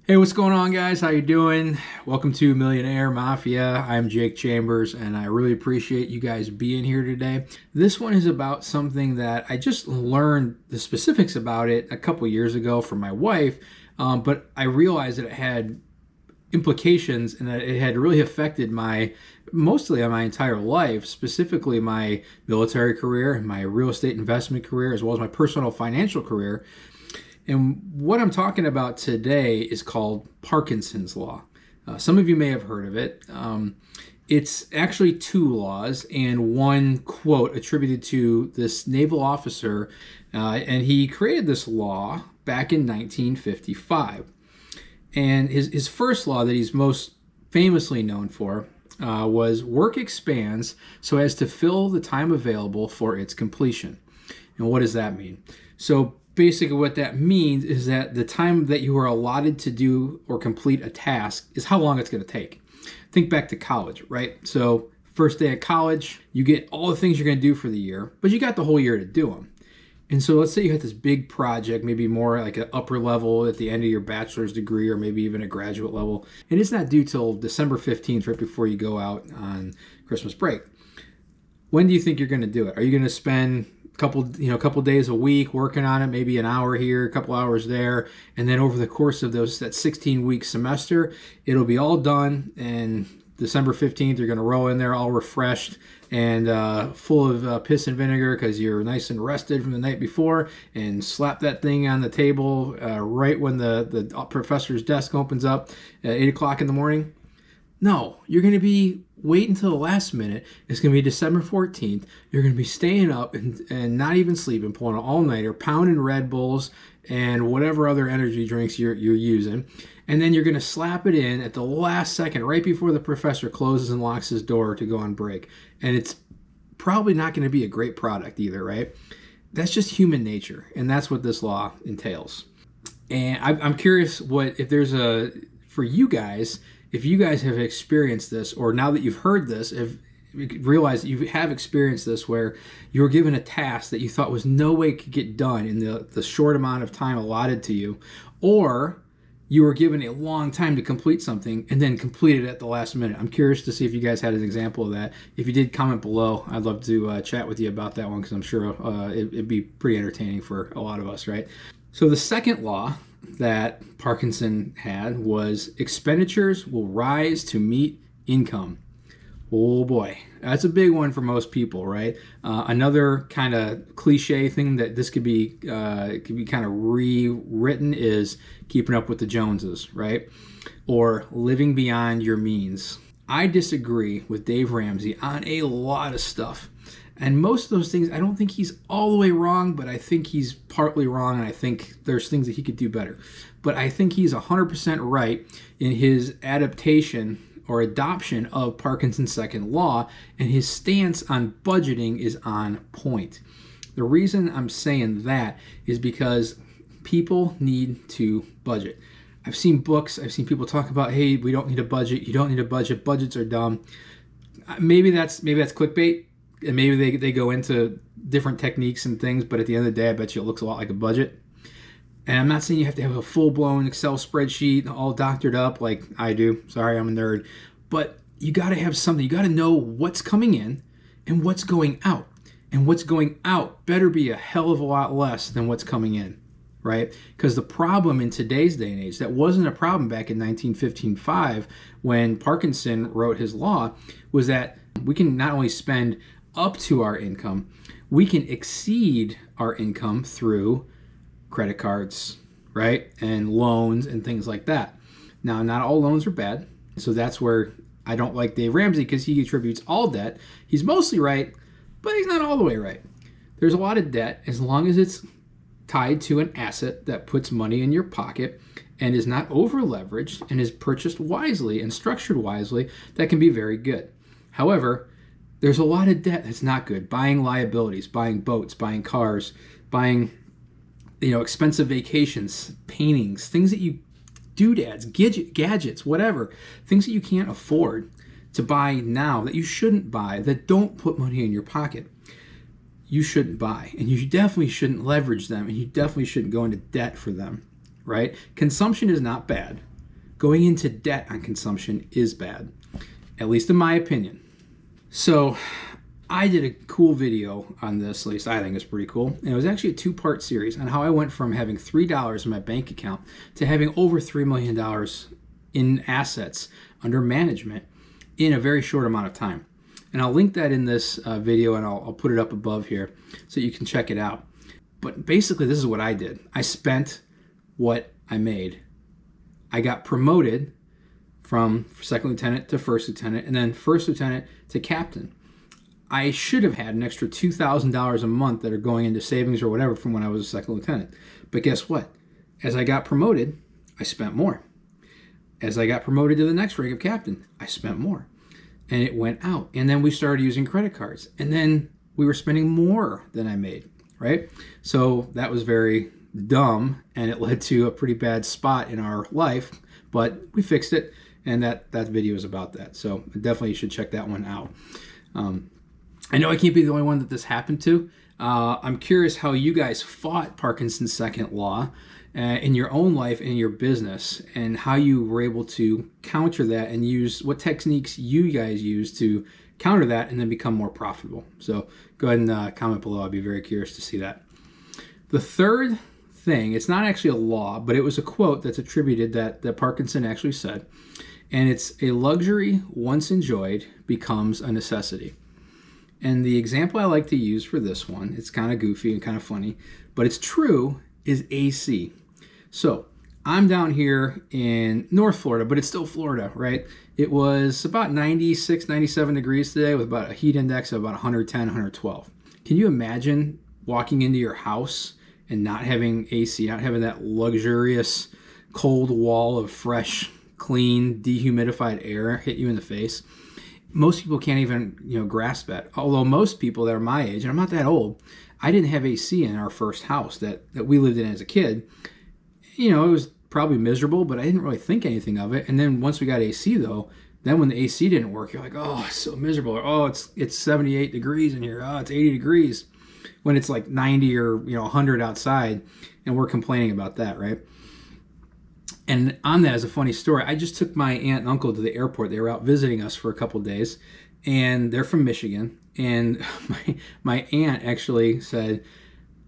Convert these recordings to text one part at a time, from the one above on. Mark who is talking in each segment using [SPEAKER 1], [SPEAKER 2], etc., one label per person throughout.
[SPEAKER 1] Hey, what's going on, guys? How you doing? Welcome to Millionaire Mafia. I'm Jake Chambers, and I really appreciate you guys being here today. This one is about something that I just learned the specifics about it a couple years ago from my wife, but I realized that it had implications and that it had really affected mostly my entire life, specifically my military career, my real estate investment career, as well as my personal financial career. And what I'm talking about today is called Parkinson's Law. Some of you may have heard of it. It's actually two laws and one quote attributed to this naval officer, and he created this law back in 1955. And his first law that he's most famously known for was work expands so as to fill the time available for its completion. And what does that mean? So basically what that means is that the time that you are allotted to do or complete a task is how long it's going to take. Think back to college, right? So first day of college, you get all the things you're going to do for the year, but you got the whole year to do them. And so let's say you had this big project, maybe more like an upper level at the end of your bachelor's degree, or maybe even a graduate level, and it's not due till December 15th, right before you go out on Christmas break. When do you think you're going to do it? Are you going to spend couple days a week working on it, maybe an hour here, a couple hours there, and then over the course of that 16-week semester, it'll be all done, and December 15th, you're going to roll in there all refreshed and full of piss and vinegar because you're nice and rested from the night before, and slap that thing on the table right when the professor's desk opens up at 8 o'clock in the morning? No, you're going to be wait until the last minute. It's going to be December 14th. You're going to be staying up and not even sleeping, pulling an all-nighter, pounding Red Bulls and whatever other energy drinks you're using. And then you're going to slap it in at the last second, right before the professor closes and locks his door to go on break. And it's probably not going to be a great product either, right? That's just human nature. And that's what this law entails. And I'm curious for you guys, if you guys have experienced this, or now that you've heard this, if you realize that you have experienced this where you were given a task that you thought was no way could get done in the short amount of time allotted to you, or you were given a long time to complete something and then completed it at the last minute. I'm curious to see if you guys had an example of that. If you did, comment below. I'd love to chat with you about that one because I'm sure it'd be pretty entertaining for a lot of us, right? So the second law that Parkinson had was expenditures will rise to meet income. Oh boy, that's a big one for most people, right? Another kind of cliche thing that this could be kind of rewritten is keeping up with the Joneses, right? Or living beyond your means. I disagree with Dave Ramsey on a lot of stuff. And most of those things, I don't think he's all the way wrong, but I think he's partly wrong, and I think there's things that he could do better. But I think he's 100% right in his adaptation or adoption of Parkinson's second law, and his stance on budgeting is on point. The reason I'm saying that is because people need to budget. I've seen books, I've seen people talk about, hey, we don't need a budget, you don't need a budget, budgets are dumb. Maybe that's clickbait. And maybe they go into different techniques and things, but at the end of the day, I bet you it looks a lot like a budget. And I'm not saying you have to have a full-blown Excel spreadsheet all doctored up like I do. Sorry, I'm a nerd. But you got to have something. You got to know what's coming in and what's going out. And what's going out better be a hell of a lot less than what's coming in, right? Because the problem in today's day and age, that wasn't a problem back in 1915-5 when Parkinson wrote his law, was that we can not only spend up to our income, we can exceed our income through credit cards, right? And loans and things like that. Now, not all loans are bad. So that's where I don't like Dave Ramsey, because he attributes all debt. He's mostly right, but he's not all the way right. There's a lot of debt, as long as it's tied to an asset that puts money in your pocket and is not over leveraged and is purchased wisely and structured wisely, that can be very good. However, there's a lot of debt that's not good. Buying liabilities, buying boats, buying cars, buying expensive vacations, paintings, things that you doodads, gadgets, whatever, things that you can't afford to buy now, that you shouldn't buy, that don't put money in your pocket. You shouldn't buy, and you definitely shouldn't leverage them, and you definitely shouldn't go into debt for them, right? Consumption is not bad. going into debt on consumption is bad, at least in my opinion. So I did a cool video on this, at least I think it's pretty cool. And it was actually a 2-part series on how I went from having $3 in my bank account to having over $3 million in assets under management in a very short amount of time. And I'll link that in this video, and I'll put it up above here so you can check it out. But basically, this is what I did. I spent what I made. I got promoted from second lieutenant to first lieutenant, and then first lieutenant to captain. I should have had an extra $2,000 a month that are going into savings or whatever from when I was a second lieutenant. But guess what? As I got promoted, I spent more. As I got promoted to the next rank of captain, I spent more. And it went out. And then we started using credit cards. And then we were spending more than I made, right? So that was very dumb, and it led to a pretty bad spot in our life, but we fixed it, and that video is about that. So definitely you should check that one out. I know I can't be the only one that this happened to. I'm curious how you guys fought Parkinson's second law in your own life, in your business, and how you were able to counter that and use what techniques you guys use to counter that and then become more profitable. So go ahead and comment below. I'd be very curious to see that. The third thing, it's not actually a law, but it was a quote that's attributed that Parkinson actually said, and it's a luxury once enjoyed becomes a necessity. And the example I like to use for this one, it's kind of goofy and kind of funny, but it's true, is AC. So I'm down here in North Florida, but it's still Florida, right? It was about 96, 97 degrees today with about a heat index of about 110, 112. Can you imagine walking into your house and not having AC, not having that luxurious cold wall of fresh, clean, dehumidified air hit you in the face? Most people can't even, grasp that. Although most people that are my age, and I'm not that old, I didn't have AC in our first house that we lived in as a kid. It was probably miserable, but I didn't really think anything of it. And then once we got AC though, then when the AC didn't work, you're like, oh, it's so miserable. Or, oh, it's 78 degrees in here. Oh, it's 80 degrees. When it's like 90 or 100 outside, and we're complaining about that, right? And on that, as a funny story, I just took my aunt and uncle to the airport. They were out visiting us for a couple days, and they're from Michigan. And my aunt actually said,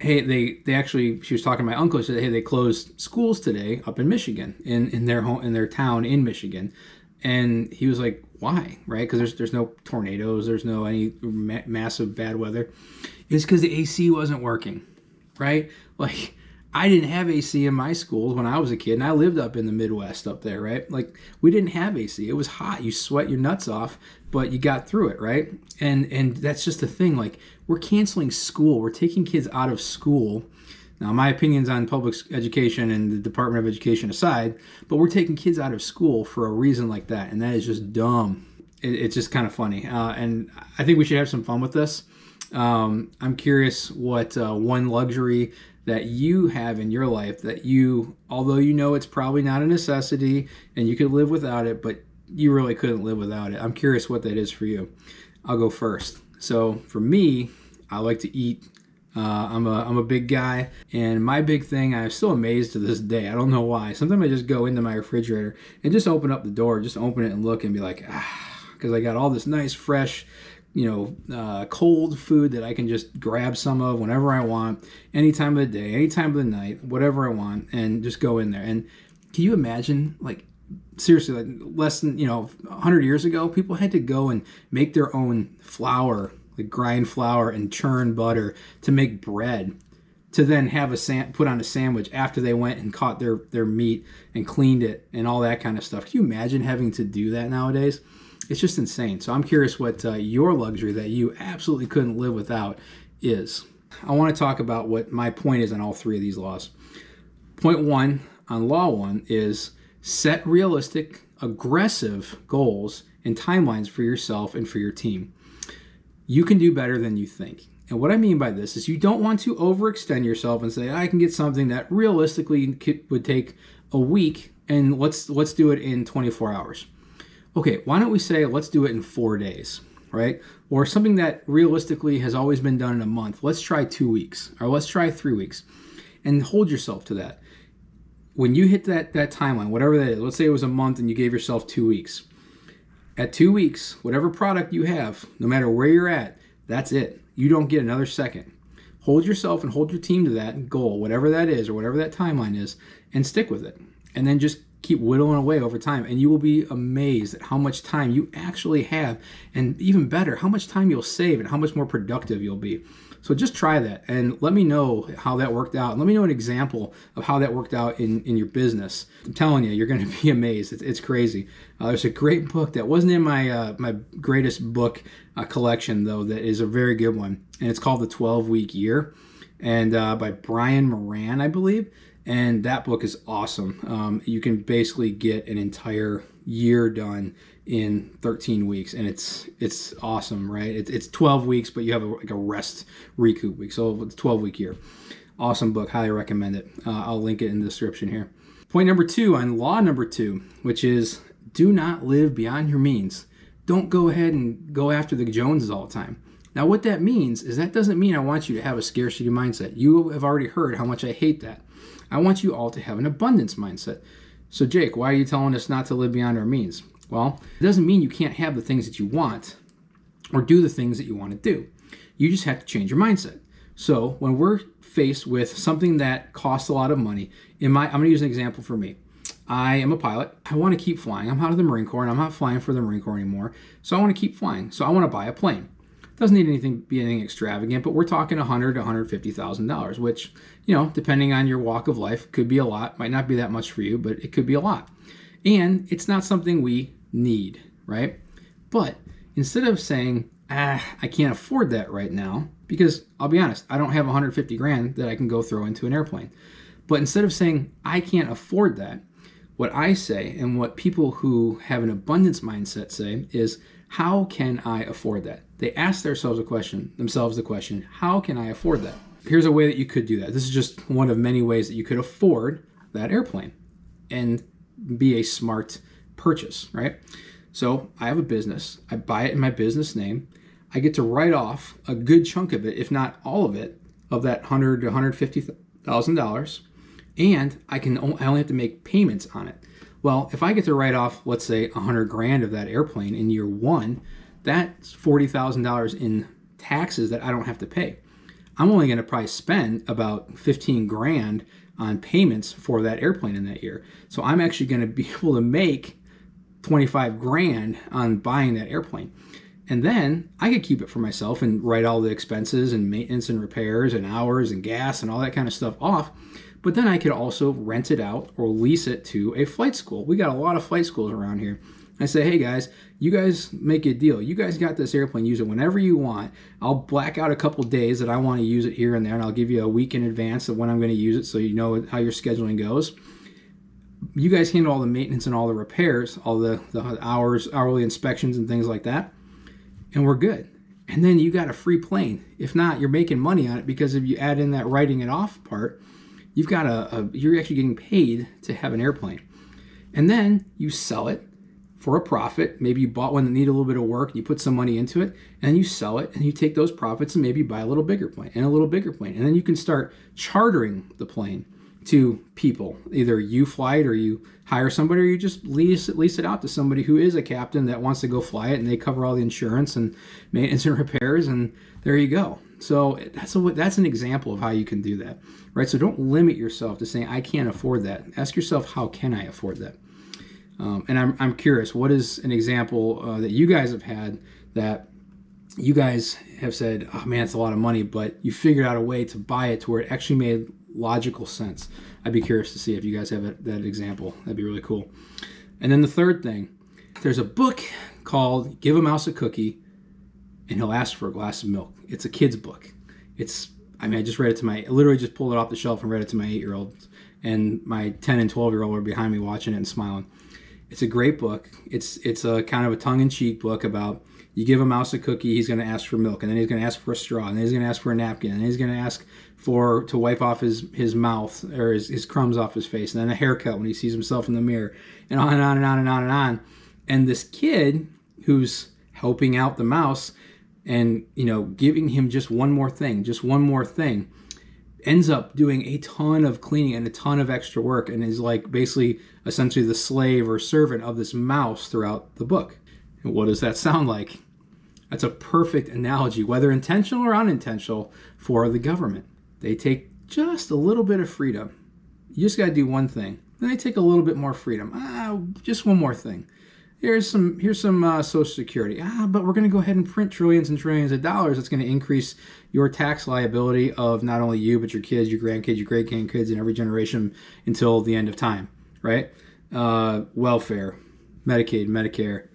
[SPEAKER 1] hey, she was talking to my uncle. She said, hey, they closed schools today up in Michigan, in their town in Michigan. And he was like, why, right? Because there's no tornadoes, there's no any massive bad weather. It's because the AC wasn't working, right? Like, I didn't have AC in my schools when I was a kid, and I lived up in the Midwest up there, right? Like, we didn't have AC. It was hot. You sweat your nuts off, but you got through it, right? And that's just the thing. Like, we're canceling school. We're taking kids out of school. Now, my opinions on public education and the Department of Education aside, but we're taking kids out of school for a reason like that, and that is just dumb. It's just kind of funny. And I think we should have some fun with this. I'm curious what one luxury that you have in your life that although it's probably not a necessity and you could live without it, but you really couldn't live without it. I'm curious what that is for you. I'll go first. So for me, I like to eat. I'm a big guy, and my big thing, I'm still amazed to this day. I don't know why. Sometimes I just go into my refrigerator and just open up the door, just open it and look and be like, because I got all this nice, fresh, cold food that I can just grab some of whenever I want, any time of the day, any time of the night, whatever I want, and just go in there. And can you imagine, like, seriously, like less than 100 years ago, people had to go and make their own flour, like grind flour and churn butter to make bread, to then have put on a sandwich after they went and caught their meat and cleaned it and all that kind of stuff. Can you imagine having to do that nowadays? It's just insane. So I'm curious what your luxury that you absolutely couldn't live without is. I want to talk about what my point is on all three of these laws. Point one on law one is set realistic, aggressive goals and timelines for yourself and for your team. You can do better than you think. And what I mean by this is you don't want to overextend yourself and say, I can get something that realistically would take a week, and let's do it in 24 hours. Okay, why don't we say let's do it in 4 days, right? Or something that realistically has always been done in a month. Let's try 2 weeks, or let's try 3 weeks, and hold yourself to that. when you hit that timeline, whatever that is, let's say it was a month and you gave yourself 2 weeks. At 2 weeks, whatever product you have, no matter where you're at, that's it. You don't get another second. Hold yourself and hold your team to that goal, whatever that is or whatever that timeline is, and stick with it. And then just keep whittling away over time, and you will be amazed at how much time you actually have, and even better, how much time you'll save and how much more productive you'll be. So just try that and let me know how that worked out. And let me know an example of how that worked out in your business. I'm telling you, you're going to be amazed. It's crazy. There's a great book that wasn't in my my greatest book collection, though, that is a very good one. And it's called The 12-Week Year, and by Brian Moran, I believe. And that book is awesome. You can basically get an entire year done in 13 weeks, and it's awesome, right? It's 12 weeks, but you have like a rest recoup week. So it's 12-week year. Awesome book. Highly recommend it. I'll link it in the description here. Point number 2 on law number 2, which is do not live beyond your means. Don't go ahead and go after the Joneses all the time. Now, what that means is that doesn't mean I want you to have a scarcity mindset. You have already heard how much I hate that. I want you all to have an abundance mindset. So, Jake, why are you telling us not to live beyond our means? Well, it doesn't mean you can't have the things that you want or do the things that you want to do. You just have to change your mindset. So when we're faced with something that costs a lot of money, I'm going to use an example for me. I am a pilot. I want to keep flying. I'm out of the Marine Corps, and I'm not flying for the Marine Corps anymore. So I want to keep flying. So I want to buy a plane. Doesn't need be anything extravagant, but we're talking $100,000 to $150,000, which, depending on your walk of life, could be a lot. Might not be that much for you, but it could be a lot. And it's not something we need, right? But instead of saying, I can't afford that right now, because I'll be honest, I don't have 150 grand that I can go throw into an airplane. But instead of saying, I can't afford that, what I say, and what people who have an abundance mindset say, is, how can I afford that? They ask themselves the question, how can I afford that? Here's a way that you could do that. This is just one of many ways that you could afford that airplane and be a smart purchase, right? So I have a business. I buy it in my business name. I get to write off a good chunk of it, if not all of it, of that $100,000 to $150,000, and I only have to make payments on it. Well, if I get to write off, let's say, 100 grand of that airplane in year 1, that's $40,000 in taxes that I don't have to pay. I'm only going to probably spend about 15 grand on payments for that airplane in that year. So I'm actually going to be able to make 25 grand on buying that airplane. And then I could keep it for myself and write all the expenses and maintenance and repairs and hours and gas and all that kind of stuff off. But then I could also rent it out or lease it to a flight school. We got a lot of flight schools around here. I say, hey guys, you guys make a deal. You guys got this airplane, use it whenever you want. I'll black out a couple days that I want to use it here and there, and I'll give you a week in advance of when I'm going to use it so you know how your scheduling goes. You guys handle all the maintenance and all the repairs, all the hourly inspections and things like that, and we're good. And then you got a free plane. If not, you're making money on it, because if you add in that writing it off part, you've got you're actually getting paid to have an airplane. And then you sell it for a profit. Maybe you bought one that needed a little bit of work, you put some money into it, and you sell it, and you take those profits and maybe buy a little bigger plane and a little bigger plane. And then you can start chartering the plane to people. Either you fly it, or you hire somebody, or you just lease it out to somebody who is a captain that wants to go fly it, and they cover all the insurance and maintenance and repairs, and there you go. So that's an example of how you can do that, right? So don't limit yourself to saying, I can't afford that. Ask yourself, how can I afford that? And I'm curious, what is an example that you guys have had that you guys have said, oh man, it's a lot of money, but you figured out a way to buy it to where it actually made logical sense? I'd be curious to see if you guys have that example. That'd be really cool. And then the third thing, there's a book called Give a Mouse a Cookie and He'll Ask for a Glass of Milk. It's a kid's book. I just read it I literally just pulled it off the shelf and read it to my 8-year-old, and my 10 and 12-year-old were behind me watching it and smiling. It's a great book. It's a kind of a tongue-in-cheek book about, you give a mouse a cookie, he's going to ask for milk, and then he's going to ask for a straw, and then he's going to ask for a napkin, and then he's going to ask to wipe off his mouth, or his crumbs off his face, and then a haircut when he sees himself in the mirror, and on and on and on and on and on. And this kid who's helping out the mouse and giving him just one more thing, ends up doing a ton of cleaning and a ton of extra work and is like basically essentially the slave or servant of this mouse throughout the book. And what does that sound like? That's a perfect analogy, whether intentional or unintentional, for the government. They take just a little bit of freedom. You just got to do one thing. Then they take a little bit more freedom. Just one more thing. Here's some Social Security. But we're going to go ahead and print trillions and trillions of dollars. That's going to increase your tax liability of not only you, but your kids, your grandkids, your great-grandkids, and every generation until the end of time, right? Welfare, Medicaid, Medicare,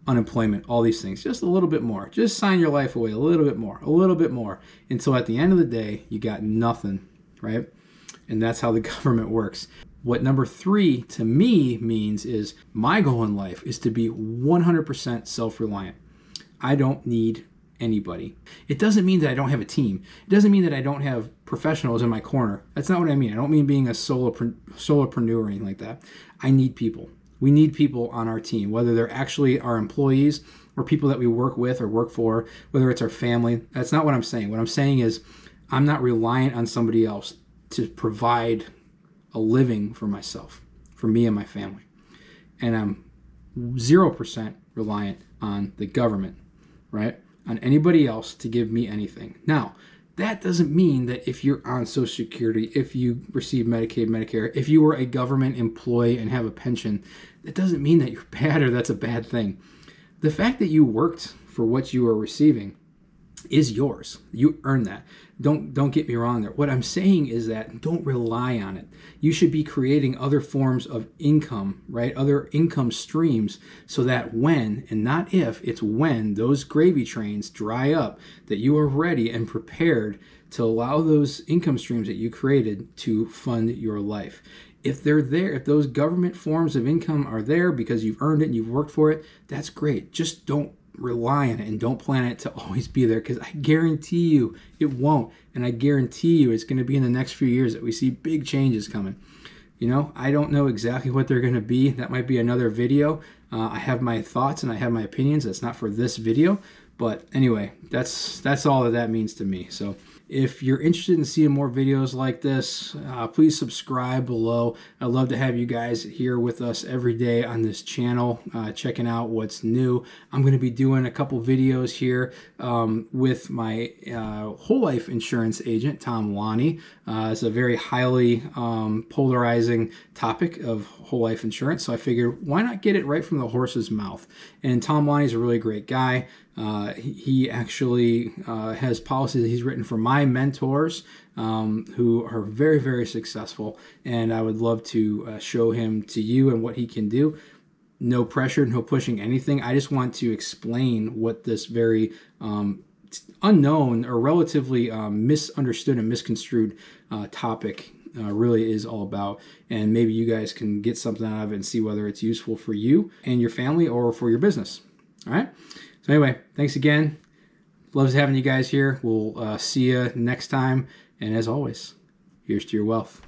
[SPEAKER 1] unemployment, all these things. Just a little bit more. Just sign your life away a little bit more, until at the end of the day, you got nothing, right? And that's how the government works. What number 3 to me means is my goal in life is to be 100% self-reliant. I don't need anybody. It doesn't mean that I don't have a team. It doesn't mean that I don't have professionals in my corner. That's not what I mean. I don't mean being a solopreneur or anything like that. I need people. We need people on our team, whether they're actually our employees or people that we work with or work for, whether it's our family. That's not what I'm saying. What I'm saying is I'm not reliant on somebody else to provide a living for myself, for me and my family. And I'm 0% reliant on the government, right? On anybody else to give me anything. Now, that doesn't mean that if you're on Social Security, if you receive Medicaid, Medicare, if you were a government employee and have a pension, that doesn't mean that you're bad or that's a bad thing. The fact that you worked for what you are receiving is yours. You earned that. Don't get me wrong there. What I'm saying is that don't rely on it. You should be creating other forms of income, right? Other income streams, so that when, and not if, it's when those gravy trains dry up, that you are ready and prepared to allow those income streams that you created to fund your life. If they're there, if those government forms of income are there because you've earned it and you've worked for it, that's great. Just don't rely on it and don't plan it to always be there, because I guarantee you it won't. And I guarantee you it's going to be in the next few years that we see big changes coming. You know, I don't know exactly what they're going to be. That might be another video. I have my thoughts and I have my opinions. That's not for this video. But anyway, that's all that means to me. So if you're interested in seeing more videos like this, please subscribe below. I'd love to have you guys here with us every day on this channel, checking out what's new. I'm going to be doing a couple videos here with my whole life insurance agent, Tom Lonnie. It's a very highly polarizing topic of whole life insurance. So I figured, why not get it right from the horse's mouth? And Tom Lonnie's a really great guy. He actually has policies that he's written for my mentors who are very, very successful. And I would love to show him to you and what he can do. No pressure, no pushing anything. I just want to explain what this very unknown or relatively misunderstood and misconstrued topic really is all about. And maybe you guys can get something out of it and see whether it's useful for you and your family or for your business. All right. So anyway, thanks again. Loves having you guys here. We'll see you next time. And as always, here's to your wealth.